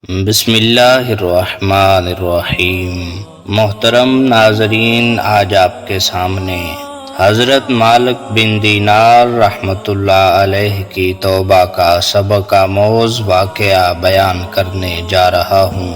بسم اللہ الرحمن الرحیم۔ محترم ناظرین، آج آپ کے سامنے حضرت مالک بن دینار رحمۃ اللہ علیہ کی توبہ کا سبق آموز واقعہ بیان کرنے جا رہا ہوں۔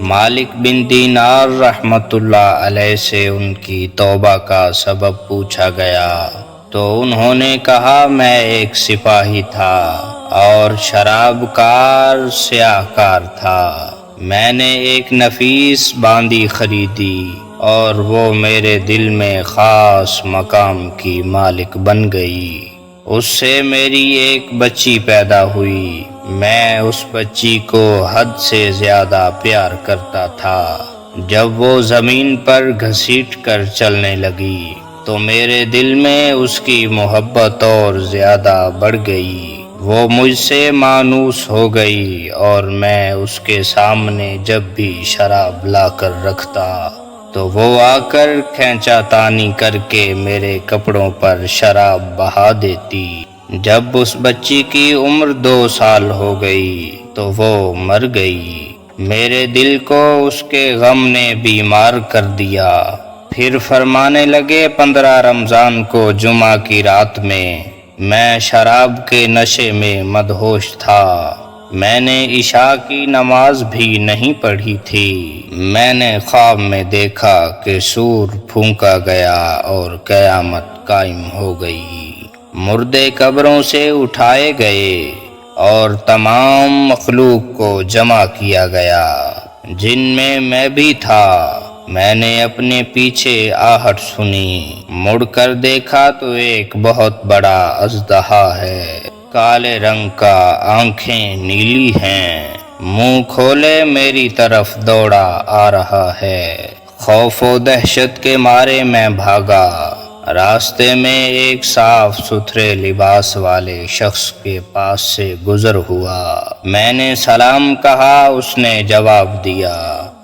مالک بن دینار رحمۃ اللہ علیہ سے ان کی توبہ کا سبب پوچھا گیا تو انہوں نے کہا، میں ایک سپاہی تھا اور شراب کار سیاہ کار تھا۔ میں نے ایک نفیس باندی خریدی اور وہ میرے دل میں خاص مقام کی مالک بن گئی۔ اس سے میری ایک بچی پیدا ہوئی۔ میں اس بچی کو حد سے زیادہ پیار کرتا تھا۔ جب وہ زمین پر گھسیٹ کر چلنے لگی تو میرے دل میں اس کی محبت اور زیادہ بڑھ گئی۔ وہ مجھ سے مانوس ہو گئی اور میں اس کے سامنے جب بھی شراب لا کر رکھتا تو وہ آ کر کھینچا تانی کر کے میرے کپڑوں پر شراب بہا دیتی۔ جب اس بچی کی عمر 2 سال ہو گئی تو وہ مر گئی۔ میرے دل کو اس کے غم نے بیمار کر دیا۔ پھر فرمانے لگے، 15 رمضان کو جمعہ کی رات میں شراب کے نشے میں مدہوش تھا۔ میں نے عشاء کی نماز بھی نہیں پڑھی تھی۔ میں نے خواب میں دیکھا کہ سور پھونکا گیا اور قیامت قائم ہو گئی۔ مردے قبروں سے اٹھائے گئے اور تمام مخلوق کو جمع کیا گیا، جن میں بھی تھا۔ میں نے اپنے پیچھے آہٹ سنی، مڑ کر دیکھا تو ایک بہت بڑا اژدہا ہے، کالے رنگ کا، آنکھیں نیلی ہیں، منہ کھولے میری طرف دوڑا آ رہا ہے۔ خوف و دہشت کے مارے میں بھاگا۔ راستے میں ایک صاف ستھرے لباس والے شخص کے پاس سے گزر ہوا۔ میں نے سلام کہا، اس نے جواب دیا۔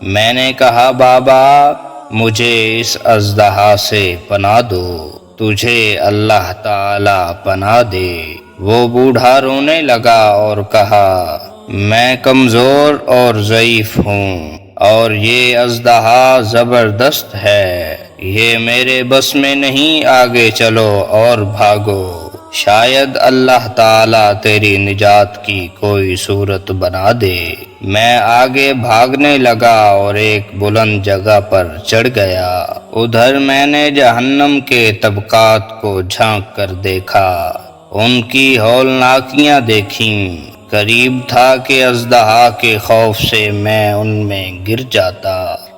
میں نے کہا، بابا مجھے اس اژدہا سے پناہ دو، تجھے اللہ تعالی پناہ دے۔ وہ بوڑھا رونے لگا اور کہا، میں کمزور اور ضعیف ہوں اور یہ اژدہا زبردست ہے، یہ میرے بس میں نہیں، آگے چلو اور بھاگو، شاید اللہ تعالیٰ تیری نجات کی کوئی صورت بنا دے۔ میں آگے بھاگنے لگا اور ایک بلند جگہ پر چڑھ گیا۔ ادھر میں نے جہنم کے طبقات کو جھانک کر دیکھا، ان کی ہولناکیاں دیکھیں۔ قریب تھا کہ اژدہا کے خوف سے میں ان میں گر جاتا۔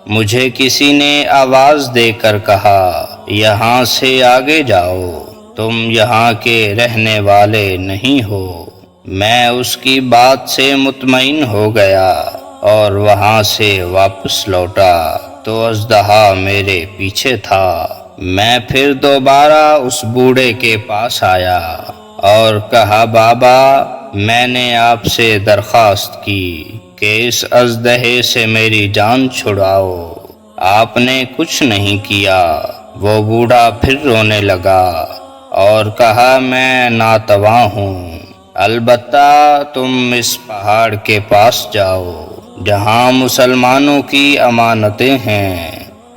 مجھے کسی نے آواز دے کر کہا، یہاں سے آگے جاؤ، تم یہاں کے رہنے والے نہیں ہو۔ میں اس کی بات سے مطمئن ہو گیا اور وہاں سے واپس لوٹا تو اژدہا میرے پیچھے تھا۔ میں پھر دوبارہ اس بوڑھے کے پاس آیا اور کہا، بابا میں نے آپ سے درخواست کی کہ اس اژدہے سے میری جان چھڑاؤ، آپ نے کچھ نہیں کیا۔ وہ بوڑھا پھر رونے لگا اور کہا، میں ناتواں ہوں، البتہ تم اس پہاڑ کے پاس جاؤ جہاں مسلمانوں کی امانتیں ہیں،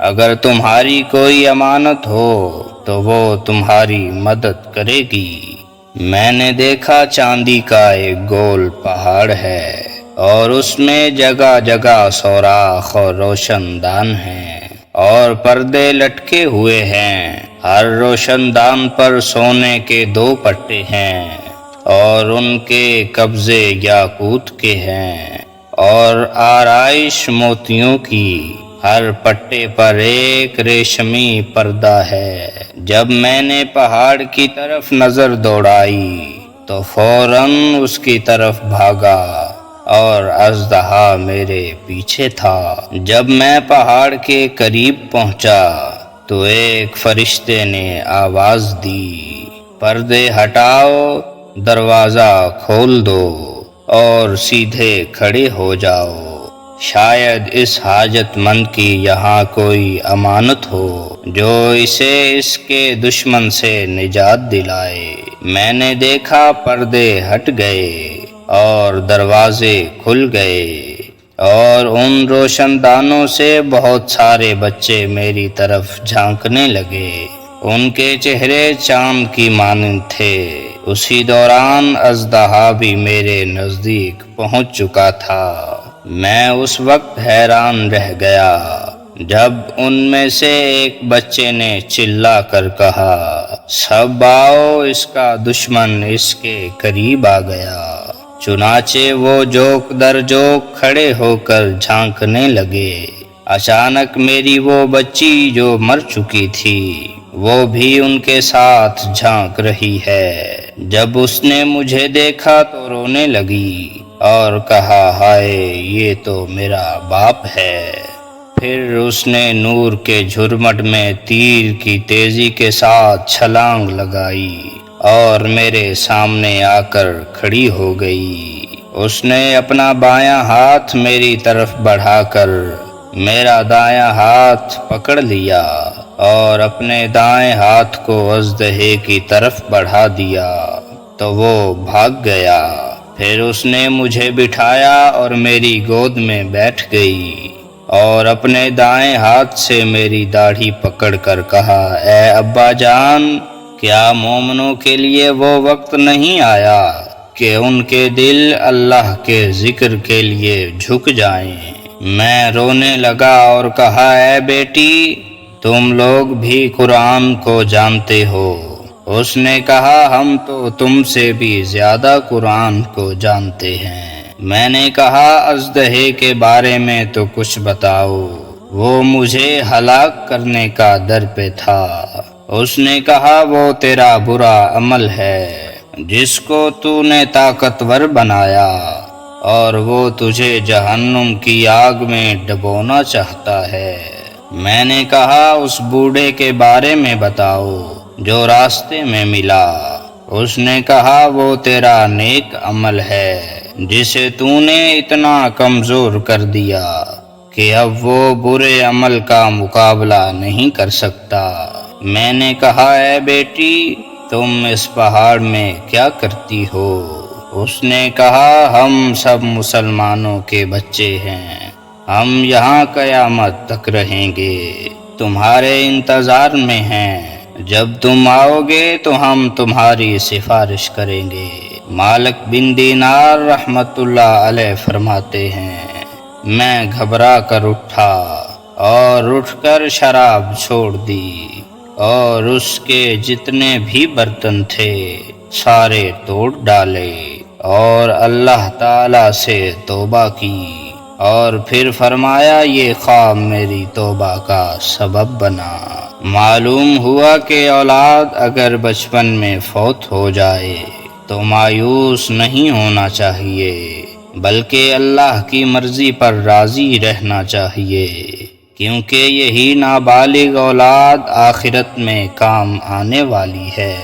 اگر تمہاری کوئی امانت ہو تو وہ تمہاری مدد کرے گی۔ میں نے دیکھا چاندی کا ایک گول پہاڑ ہے اور اس میں جگہ جگہ سوراخ اور روشن دان ہیں اور پردے لٹکے ہوئے ہیں، ہر روشن دان پر سونے کے 2 پٹے ہیں اور ان کے قبضے یاقوت کے ہیں اور آرائش موتیوں کی، ہر پٹے پر ایک ریشمی پردہ ہے۔ جب میں نے پہاڑ کی طرف نظر دوڑائی تو فوراً اس کی طرف بھاگا اور اژدہا میرے پیچھے تھا۔ جب میں پہاڑ کے قریب پہنچا تو ایک فرشتے نے آواز دی، پردے ہٹاؤ، دروازہ کھول دو اور سیدھے کھڑے ہو جاؤ، شاید اس حاجت مند کی یہاں کوئی امانت ہو جو اسے اس کے دشمن سے نجات دلائے۔ میں نے دیکھا پردے ہٹ گئے اور دروازے کھل گئے اور ان روشن دانوں سے بہت سارے بچے میری طرف جھانکنے لگے، ان کے چہرے چاند کی مانند تھے۔ اسی دوران اژدہا بھی میرے نزدیک پہنچ چکا تھا۔ میں اس وقت حیران رہ گیا جب ان میں سے ایک بچے نے چلا کر کہا، سب آؤ، اس کا دشمن اس کے قریب آ گیا۔ چنانچہ وہ جوک در جوک کھڑے ہو کر جھانکنے لگے۔ اچانک میری وہ بچی جو مر چکی تھی وہ بھی ان کے ساتھ جھانک رہی ہے۔ جب اس نے مجھے دیکھا تو رونے لگی اور کہا، ہائے، یہ تو میرا باپ ہے۔ پھر اس نے نور کے جھرمٹ میں تیر کی تیزی کے ساتھ چھلانگ لگائی اور میرے سامنے آ کر کھڑی ہو گئی۔ اس نے اپنا بایاں ہاتھ میری طرف بڑھا کر میرا دایاں ہاتھ پکڑ لیا اور اپنے دائیں ہاتھ کو اژدہے کی طرف بڑھا دیا تو وہ بھاگ گیا۔ پھر اس نے مجھے بٹھایا اور میری گود میں بیٹھ گئی اور اپنے دائیں ہاتھ سے میری داڑھی پکڑ کر کہا، اے ابا جان، کیا مومنوں کے لیے وہ وقت نہیں آیا کہ ان کے دل اللہ کے ذکر کے لیے جھک جائیں؟ میں رونے لگا اور کہا، اے بیٹی، تم لوگ بھی قرآن کو جانتے ہو۔ اس نے کہا، ہم تو تم سے بھی زیادہ قرآن کو جانتے ہیں۔ میں نے کہا، اژدہے کے بارے میں تو کچھ بتاؤ، وہ مجھے ہلاک کرنے کا در پہ تھا۔ اس نے کہا، وہ تیرا برا عمل ہے جس کو تو نے طاقتور بنایا اور وہ تجھے جہنم کی آگ میں ڈبونا چاہتا ہے۔ میں نے کہا، اس بوڑھے کے بارے میں بتاؤ جو راستے میں ملا۔ اس نے کہا، وہ تیرا نیک عمل ہے جسے تو نے اتنا کمزور کر دیا کہ اب وہ برے عمل کا مقابلہ نہیں کر سکتا۔ میں نے کہا، اے بیٹی، تم اس پہاڑ میں کیا کرتی ہو؟ اس نے کہا، ہم سب مسلمانوں کے بچے ہیں، ہم یہاں قیامت تک رہیں گے، تمہارے انتظار میں ہیں، جب تم آؤ گے تو ہم تمہاری سفارش کریں گے۔ مالک بن دینار رحمت اللہ علیہ فرماتے ہیں، میں گھبرا کر اٹھا اور اٹھ کر شراب چھوڑ دی اور اس کے جتنے بھی برتن تھے سارے توڑ ڈالے اور اللہ تعالی سے توبہ کی، اور پھر فرمایا، یہ خواب میری توبہ کا سبب بنا۔ معلوم ہوا کہ اولاد اگر بچپن میں فوت ہو جائے تو مایوس نہیں ہونا چاہیے، بلکہ اللہ کی مرضی پر راضی رہنا چاہیے، کیونکہ یہی نابالغ اولاد آخرت میں کام آنے والی ہے،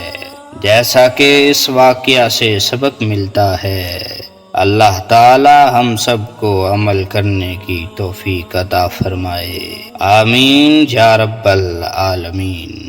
جیسا کہ اس واقعہ سے سبق ملتا ہے۔ اللہ تعالی ہم سب کو عمل کرنے کی توفیق عطا فرمائے، آمین یا رب العالمین۔